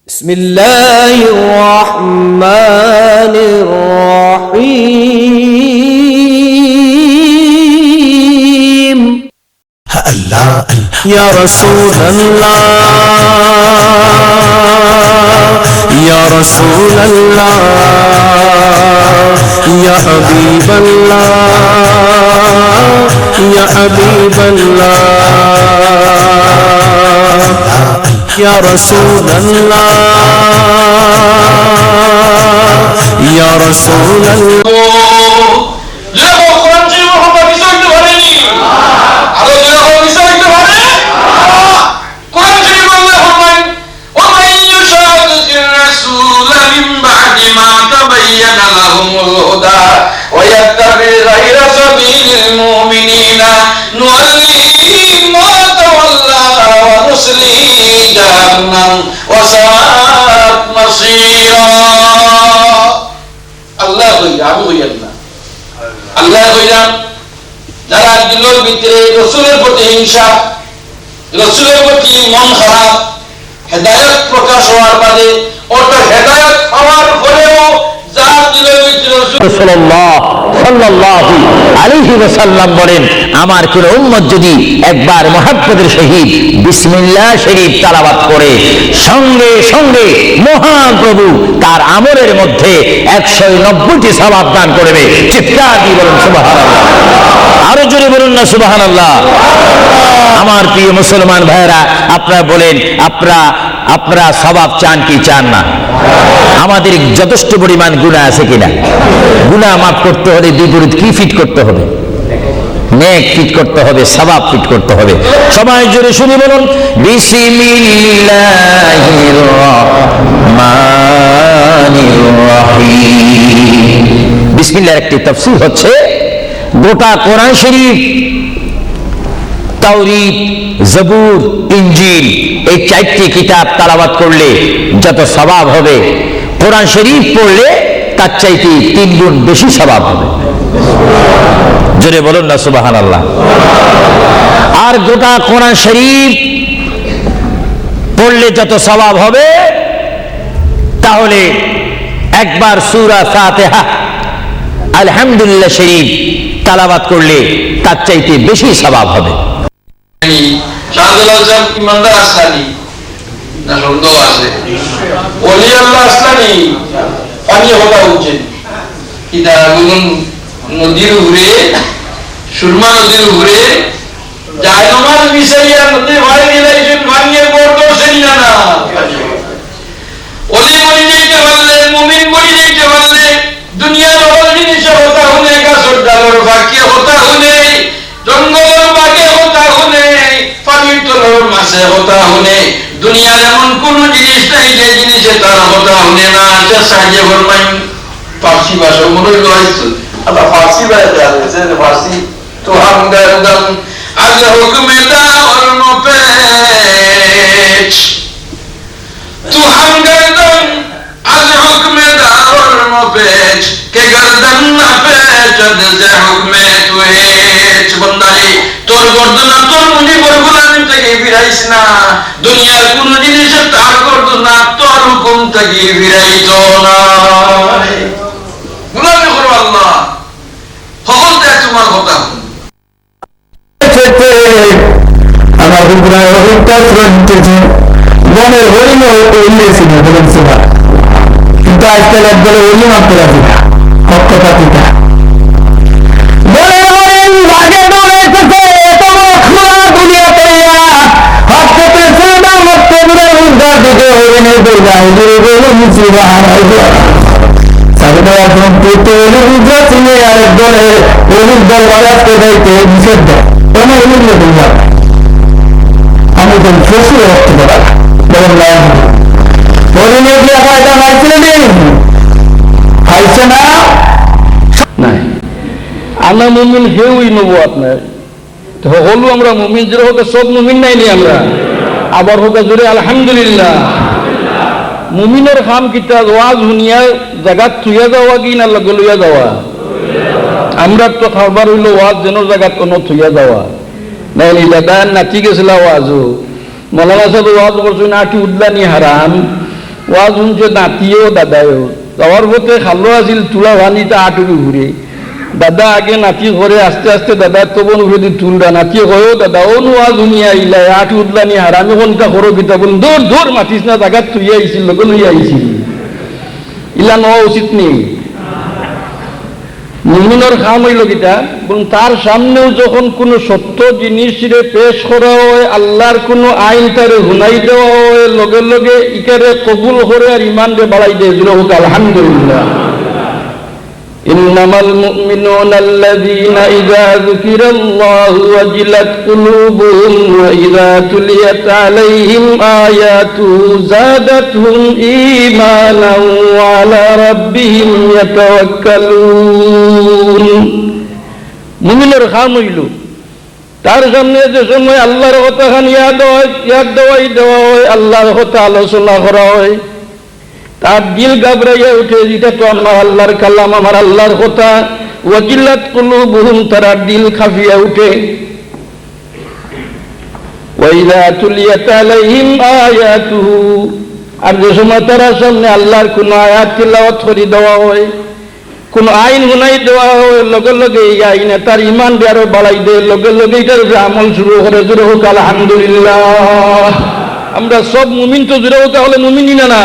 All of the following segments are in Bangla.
بسم الله الرحمن الرحيم الله يا رسول الله يا رسول الله يا حبيب الله يا حبيب الله يا رسول الله يا رسول الله ويتبع غير سبيل المؤمنين نوليه ما تولى ونصليه جهنم وساءت مصيرا আল্লাহ আবু হইয়ান না আল্লাহ হইয়ান যারা দিলের ভিতরে রাসূলের প্রতি হিংসা রাসূলের প্রতি মন খারাপ হেদায়েত প্রকাশ হওয়ার বাদে ওটা হেদায়েত হওয়ার পরেও যার দিলের ভিতরে সাল্লাল্লাহু আলাইহি ওয়াসাল্লাম বলেন, আমার কোন উম্মত যদি একবার মুহাব্বতের সহিত বিসমিল্লাহ শরীফ তেলাওয়াত করে সঙ্গে সঙ্গে মহাপ্রভু তার আমলের মধ্যে 190টি সওয়াব দান করবে। চিৎকার দিয়ে বলুন সুবহানাল্লাহ, আরো জোরে বলুন না সুবহানাল্লাহ। আমার প্রিয় মুসলমান ভাইরা, আপনারা বলেন আপনারা সওয়াব চান কি চান না? আমাদের যথেষ্ট পরিমাণ গুনাহ আছে কিনা? গুনাহ মাফ করতে হলে বিপরীত কি ফিট করতে হবে? নেক ফিট করতে হবে, সওয়াব ফিট করতে হবে। সবাই জোরে শুনে বলুন বিসমিল্লাহির রহমানির রহিম। বিসমিল্লাহর একটি তাফসীর হচ্ছে গোটা কোরআন শরীফ, তাওরীত, জবুর, ইনজিল এই 4টি কিতাব তেলাওয়াত করলে যত সওয়াব হবে, কোরআন শরীফ পড়লে তার চাইতে 3 গুণ বেশি সওয়াব হবে। জোরে বলুন না সুবহানাল্লাহ। আর গোটা কোরআন শরীফ পড়লে যত সওয়াব হবে, তাহলে একবার সূরা ফাতিহা আলহামদুলিল্লাহ শরীফ তেলাওয়াত করলে তার চাইতে বেশি সওয়াব হবে। শাহজালাল সাহেব ইমানদার আসলানি না সন্দেহ আছে? ওলি আল্লাহ আসলানি পানি হওয়া উচিত। এটা গুণ নদীর উপরে, সুরমা নদীর উপরে যায় নমাজ মিশাইয়া নদী ভাই দিলাইছেন, ভাঙিয়ে বড় সেরি না না। ওলি বলি দিতে পারলে, মুমিন বলি দিতে পারলে, দুনিয়ার বড় জিনিস হতা হলে, গাছের ডালের বাকি হতা হলে, জঙ্গলের বাকি হতা হলে, পানির তলের মাছে হতা হলে, দুনিয়ার এমন কোন জিনিস নাই যে জিনিসে তার হতা হলে না। আচ্ছা সাহায্য করবেন ফার্সি ভাষা মনে হইছে, আবার ফার্সি ভাষা আছে, ফার্সি তো হামদারদান আজ হুকমে দাওর মপেচ, তো হামদারদান আজ হুকমে দাওর মপেচ, কে গর্দন না পেচ যে হুকমে তুয়েচ। বন্দারে তোর গর্দন তোর মুজিবর গোলামি থেকে ফিরাইস না, দুনিয়ার কোন জিনিসে তার গর্দন তোর হুকুম থেকে ফিরাইত না। গোলামি করো আল্লাহ, সকল দেয় তোমার কথা। আমার হুকুরায় হরিণটা ফ্রন্টেছে, মনের হরিণ হইলেছিল বলেন সুবহান। কিন্তু আজকাল একবারে হরিণ মানতে রাখি না, কথা পিতা আমি তো ফসল রক্ত করা হরিণে গিয়ে ফায়দা পাইছিল খাইছে না নাই। আমরা মুমিন হেউই নেবো আপনার হলু, আমরা মুমিন জোরে হোক, সব মুমিন নাই নি আমরা, আবার হোক জোরে আলহামদুলিল্লাহ। মুমিনের খাম কিতা ওয়াজ শুনিয়া জায়গা থুইয়া যাওয়া কি না লগে লইয়া যাওয়া। আমরা তো খাবার হইলো ওয়াজ যেন জায়গা কোনো থুইয়া যাওয়া নাই। দাদা নাচি গেছিল ওয়াজও, মৌলানা সাহেব ওয়াজ করছেন আটি উদ্দানি হারাম, ওয়াজ শুনছে নাতিও দাদাও যাওয়ার পথে খালো আছিল তুলা ভানিতে আটুরি ঘুরে দাদা আগে নাতি ঘরে আস্তে আস্তে দাদা তবন উঠে তুলরা নাতি কয়ও দাদা ও নোয়া জুনিয়া আইলা আট উঠলানি হারামি কোনটা করো কিতা বলুন দৌড় দৌড় মাতিস না জায়গা তুই আইছিল লোক লইয়া আইছিল ইলা নেওয়া উচিত নেই মুমিনের খাম হইল কিতা বলুন তার সামনেও যখন কোনো সত্য জিনিস পেশ করা হয় আল্লাহর কোনো আইন তারে হুনাই দেওয়া হয় লগে লগে ইকারে কবুল করে আর ইমান রে বাড়াই দেয় হোক আলহামদুলিল্লাহ إنما المؤمنون الذين إذا ذكر الله وجلت قلوبهم وإذا تليت عليهم آياته زادتهم إيمانا وعلى ربهم يتوكلون মুমিনের খাম হইল তার সামনে যে সময় আল্লাহর কথা খান ইয়াদ দেওয়া হয় আল্লাহর কথা আলোচনা করা হয় তার দিল ঘাবড়াইয়া উঠে যেটা তো আমার আল্লাহর কালাম আমার আল্লাহর কথা ওয়াজিলাত কুলুবুহুম তারা দিল কাঁপিয়া উঠে ওয়াইদা তুলিয়াত আলাইহিম আয়াতুহু আর যে সময় তারা সামনে আল্লাহর কোন আয়াত তিলাওয়াত করে দেওয়া হয় কোন আইন হুনাই দেওয়া হয় লগে লগে এই আইনে তার ইমান আরো বাড়াই দেয় লগে লগে এটার আমল শুরু করে জোরে হোক আলহামদুলিল্লাহ আমরা সব মুমিন তো জোরে হোক তাহলে মুমিনই না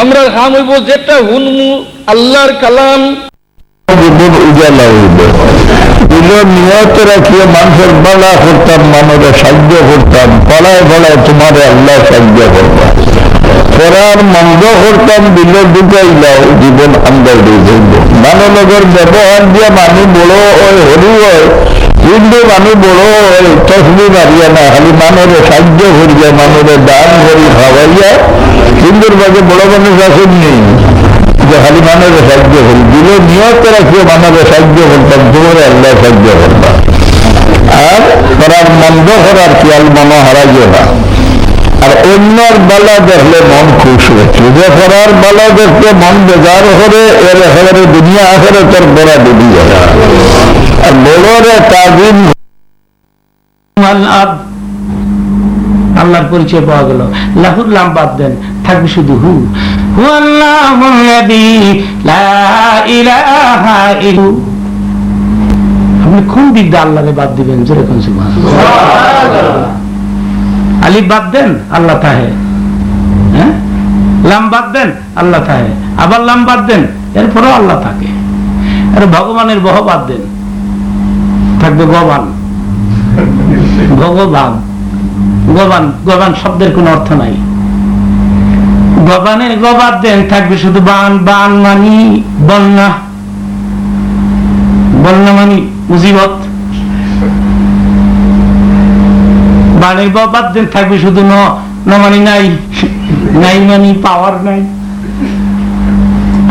আমরা খাম হইব যেটা হুনমু আল্লাহর কালাম উজালা হইব নিয়ত রাখিয়ে মানুষের বলা করতাম মানুষের সাহায্য করতাম ফলায় ফলায় তোমার আল্লাহ সাহায্য করতাম করার মন্দ করতাম দিল ঢুকাইলাও জীবন আন্দাজ দিয়ে মানবের ব্যবহার দিয়ে মানুষ বড় হয় হরু হয় কিন্তু মানুষ বড় হয় তসবি মারিয়া না খালি মানুষের সাহায্য করিয়া মানুষের দান করি খাওয়াইয়া সুন্দর ভাবে বড় মানুষ আসেন নেই যে খালি মানুষের সাহায্য করি দিল নিয়ত রাখিয়ে মানুষের সাহায্য করতাম তোমার আল্লাহ সাহায্য করতাম আর করার মন্দ করার খেয়াল মনে হারাইও না আর অন্যর বেলা দেখলে মন খুশ হচ্ছে যে করার বেলা দেখতে মন বেজার করে এর একেবারে দুনিয়া আখেরে তোর বড় ডুবি যায় আর বড়রে তাজিম আল্লাহর পরিচয় পাওয়া গেল লাহুর লাম বাদ দেন থাকবে শুধু হু হু আল্লাহুল্লাযী লা ইলাহা ইল্লা হু আপনি কোন দিক দিয়ে আল্লাহরে বাদ দিবেন জোরে কোন সুবহানাল্লাহ আলিফ বাদ দেন আল্লাহ তাহে হ্যাঁ লাম বাদ দেন আল্লাহ তাহে আবার লাম বাদ দেন এরপরও আল্লাহ থাকে আর ভগবানের বহ বাদ দেন থাকবে গবান ভগবান গবান গবান শব্দের কোন অর্থ নাই গবানের গবাদ দেন থাকবে শুধু বান বান মানি বন্যা বন্যা মানি মুসিবত বানের গবাদ দেন থাকবে শুধু ন মানি নাই নাই মানি পাওয়ার নাই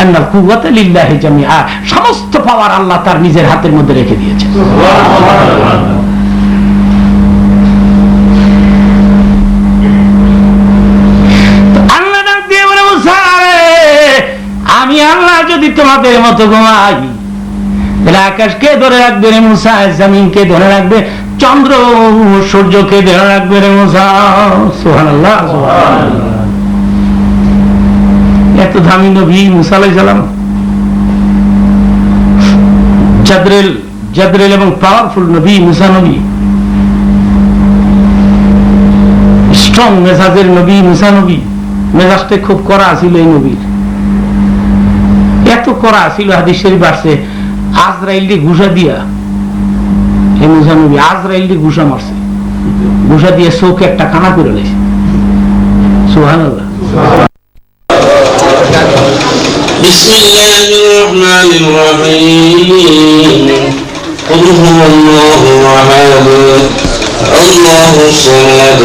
আন্নাল কুওয়াতা লিল্লাহি জামিআ সমস্ত পাওয়ার আল্লাহ তার নিজের হাতের মধ্যে রেখে দিয়েছেন আমি আল্লাহ যদি তোমাদের মতো ঘুমাই তাহলে আকাশকে ধরে রাখবে রে মুসা জমিনকে ধরে রাখবে চন্দ্র সূর্যকে ধরে রাখবে রে মুসা সুবহানাল্লাহ সুবহানাল্লাহ এত দামি নবী মুসা আলাইহিস সালাম জাবরিল এবং পাওয়ারফুল নবী মুসা নবী স্ট্রং মেজাজের নবী মুসা নবী মেজাজটা খুব কড়া ছিল এই নবীর এত কড়া ছিল হাদিস শরীফ আসছে আজরাইলকে ঘুষা দিয়া এই মুসা নবী আজরাইলকে ঘুষা মারছে ঘুষা দিয়ে চোখে একটা কানা করে লেছে সুবহানাল্লাহ বিসমিল্লাহির রহমানির রহিম قل هو الله احد الله الصمد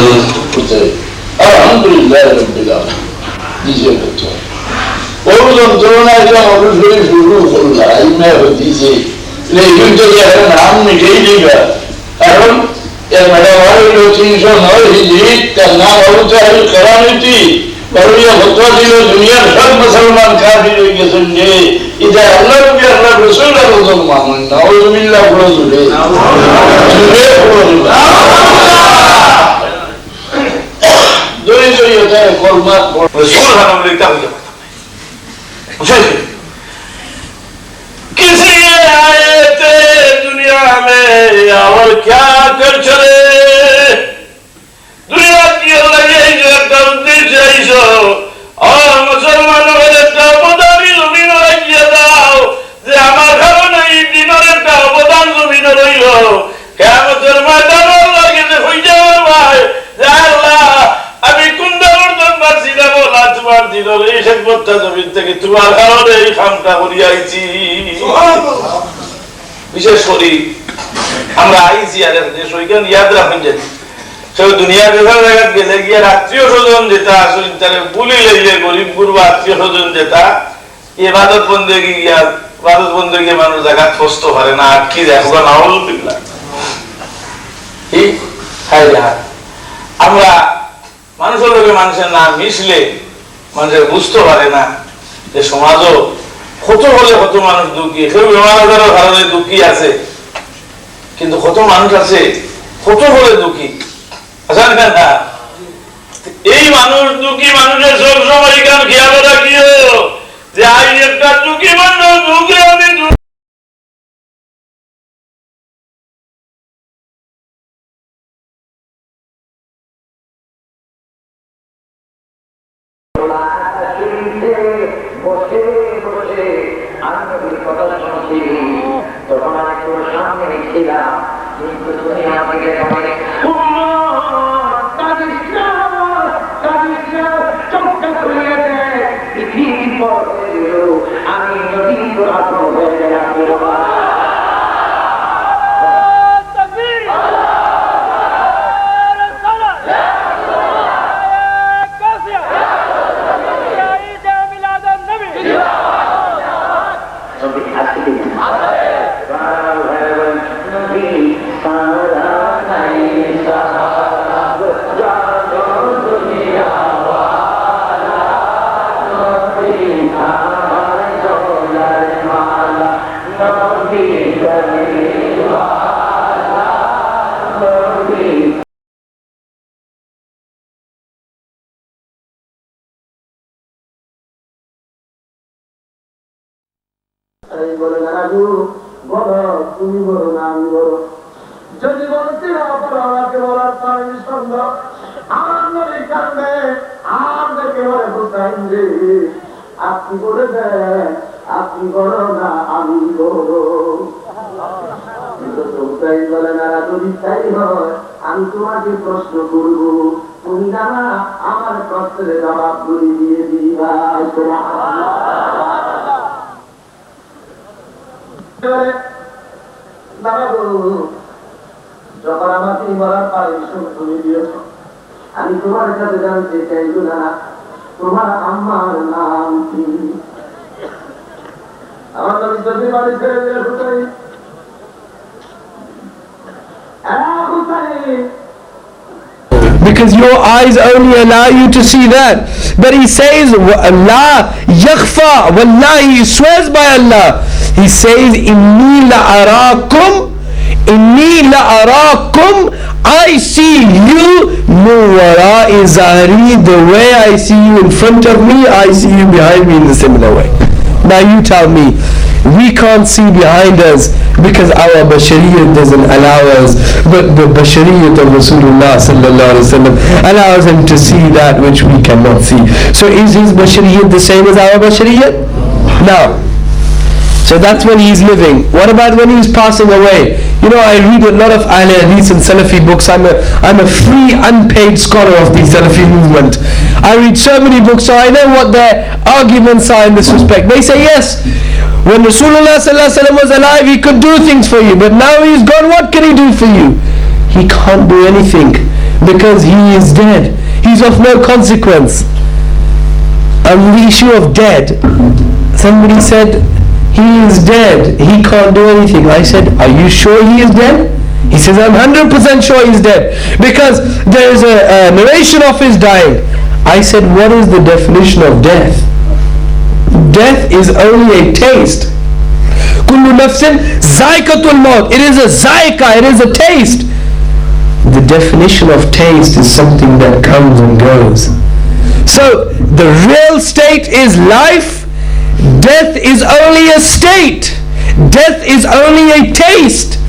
আলহামদুলিল্লাহ রাব্বিল আলামিন ওর যন্ত্রণা এটা অবশ্যই শুরু করলা ইমে হতিছে লেকিন তো এর নাম মিটেই দিবা কারণ এর মানে হলো 309 হিজরি তার নাম আবুজাহিল কেরামতি বড়িয়া ফতোয়া দিল দুনিয়ার সব মুসলমান কাফির হয়ে গেছেন যে এটা আল্লাহ নবী আল্লাহ রাসূল আল্লাহ মানেন না আউযুবিল্লাহ বলে জুড়ে জড়ি জড়ি হয়ে যায় কলমা সুর হারাম লিখতে হবে किसी आए थे दुनिया में और क्या कर चले दुनिया की लगे उद्देश्य और मुसलमानों একটা অবদানী জমিন রাখিয়ে দাও যে আমার কারণে এই দিনের একটা অবদান জমিন রইল কিয়ামতের ময়দানে লাগে যে হই যাওয়ার ভাই যে আল্লাহ আমি কুন্দার দরবার ছিলাম না তোমার দিনের এই খেদমতটা জমিন থেকে তোমার কারণে এই কামটা করিয়াছি সুবহানাল্লাহ বিশেষ করে আমরা আইছি আর দেশ ওইখান ইয়াদ রাখেন যে সব দুনিয়া দেখার জায়গা গেলে গিয়ে আত্মীয় স্বজন যেটা আসলে তারা ভুলে গেলে গরিব গুরু আত্মীয় স্বজন যেটা ইবাদত বন্দেগি গিয়া ইবাদত বন্দেগি মানুষ জায়গা কষ্ট পারে না আটকি যায় ওরা নাওল দিলা ঠিক হাই হাই আমরা মানুষের লোকে মানুষের না মিশলে মানুষের বুঝতে পারে না যে সমাজও কত হলে কত মানুষ দুঃখী কেউ বেমার আজারের কারণে দুঃখী আছে কিন্তু কত মানুষ আছে কত হলে দুঃখী না এই মানুষ দুঃখী মানুষের সব সময় গান খেয়াল রাখিও যে আই একটা দুঃখী মানুষ দুঃখী আমি তুমি বলো না আমি বলো যদি বলতে আমাকে বলার পারি সন্দেহ আমার নবী কান্দে আর দেখে বলে হুসাইন রে আপনি বলে দেন আপনি বলো না আমি বলো হুসাইন বলে না যদি তাই হয় আমি তোমাকে প্রশ্ন করবো তুমি না আমার প্রশ্নের জবাব গুলি দিয়ে দিবা যখন আমাকে বলার পারমিশন তুমি দিয়েছ আমি তোমার কাছে জানতে চাইব না তোমার আম্মার নাম কি আমার নবী যদি বাড়ি ছেড়ে দিয়ে Hussain because your eyes only allow you to see that. But he says, La yakhfa, wallahi, he swears by Allah. He says, Inni la arakum, I see you, nuwara izari, the way I see you in front of me, I see you behind me in a similar way. Now you tell me, we can't see behind us because our bashariyat doesn't allow us, but the bashariyat of Rasulullah sallallahu alaihi wasallam allows him to see that which we cannot see. So is his bashariyat the same as our bashariyat? No. So that's when he's living. What about when he's passing away? You know, I read a lot of Ahl Hadith and Salafi books. I'm a free, unpaid scholar of the Salafi movement. I read so many books, so I know what their arguments are in this respect. They say, yes, when Rasulullah sallallahu alaihi wasallam was alive, he could do things for you. But now he's gone, what can he do for you? He can't do anything because he is dead. He's of no consequence. On the issue of dead, somebody said, he is dead, he can't do anything. I said, are you sure he is dead? He says, I'm 100% sure he's dead because there is a narration of his dying. I said, what is the definition of death? Death is only a taste. Kullu nafsin zaikatul maut. It is a zaika, it is a taste. the definition of taste is something that comes and goes. So the real state is life. Death is only a state. Death is only a taste.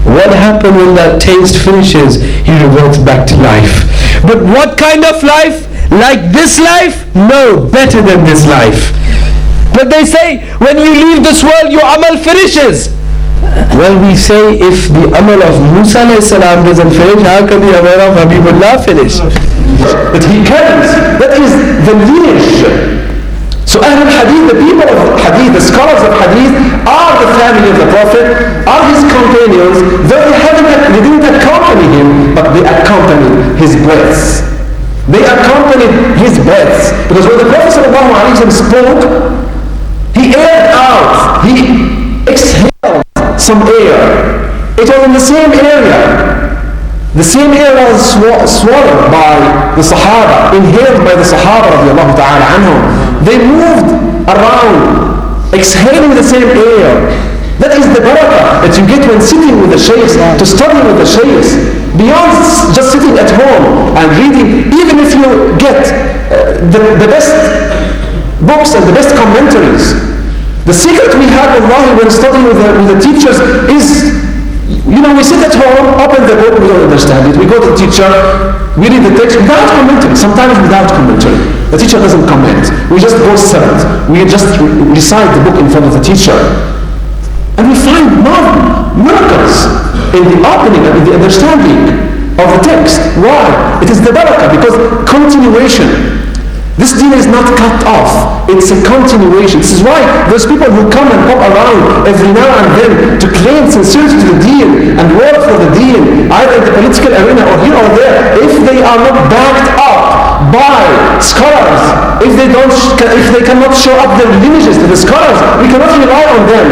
What happened when that taste finishes? He reverts back to life. But what kind of life? Like this life? No, better than this life. But they say, when you leave this world, your amal finishes. Well, we say, if the amal of Musa alayhi salam doesn't finish, how can the amal of Habibullah finish? But he carries. That is the lineage. So Ahl al-Hadith, the people of Hadith, the scholars of Hadith, are the family of the Prophet, are his companions, though they didn't accompany him, but they accompanied his breaths. They accompanied his breaths. Because when the Prophet ﷺ spoke, he aired out, he exhaled some air. It was in the same area. The same air was swallowed by the Sahaba, inhaled by the Sahaba radiallahu ta'ala anhum. They moved around, exhaling the same air. That is the barakah that you get when sitting with the shaykhs, to study with the shaykhs. Beyond just sitting at home and reading, even if you get the best books and the best commentaries, the secret we have, wallahi, when studying with the teachers is, we sit at home, open the book, we don't understand it. We go to the teacher, we read the text without commentary, sometimes without commentary. The teacher doesn't comment. We just go silent. We just recite the book in front of the teacher. And we find miracles in the opening and in the understanding of the text. Why? It is the barakah, because continuation. This deen is not cut off. It's a continuation. This is why those people who come and pop around every now and then to claim sincerity to the deen and work for the deen, either in the political arena or here or there, if they are not backed up by scholars, if they cannot show up their lineages to the scholars, we cannot rely on them.